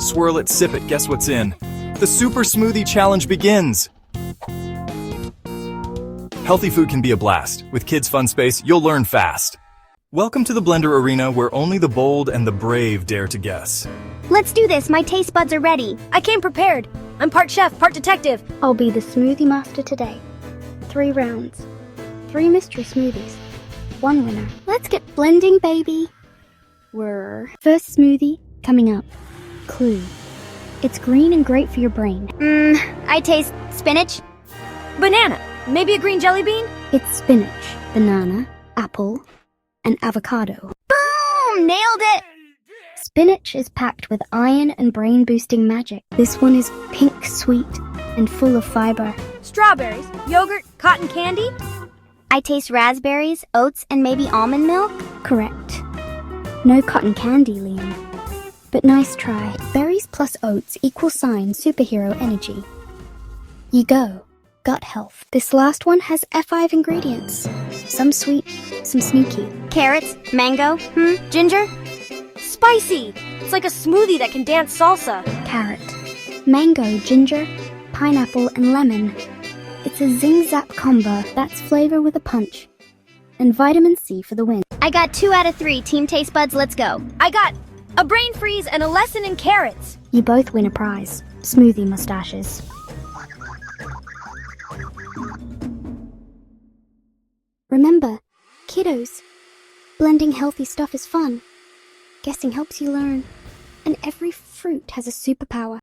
Swirl it, sip it, guess what's in? The Super Smoothie Challenge begins! Healthy food can be a blast. With Kids Fun Space, you'll learn fast. Welcome to the blender arena where only the bold and the brave dare to guess. Let's do this, my taste buds are ready. I came prepared. I'm part chef, part detective. I'll be the smoothie master today. 3 rounds. 3 mystery smoothies. 1 winner. Let's get blending, baby. First smoothie coming up. Clue. It's green and great for your brain. I taste spinach. Banana. Maybe a green jelly bean? It's spinach, banana, apple, and avocado. Boom! Nailed it! Spinach is packed with iron and brain-boosting magic. This one is pink sweet and full of fiber. Strawberries, yogurt, cotton candy? I taste raspberries, oats, and maybe almond milk. Correct. No cotton candy, Liam. But nice try. Berries plus oats equal sign superhero energy. You go. Gut health. This last one has F5 ingredients. Some sweet, some sneaky. Carrots, mango, ginger. Spicy! It's like a smoothie that can dance salsa. Carrot. Mango, ginger, pineapple, and lemon. It's a zing-zap combo that's flavor with a punch. And vitamin C for the win. I got 2 out of 3. Team Taste Buds, let's go. I got a brain freeze and a lesson in carrots. You both win a prize. Smoothie mustaches. Remember, kiddos, blending healthy stuff is fun. Guessing helps you learn. And every fruit has a superpower.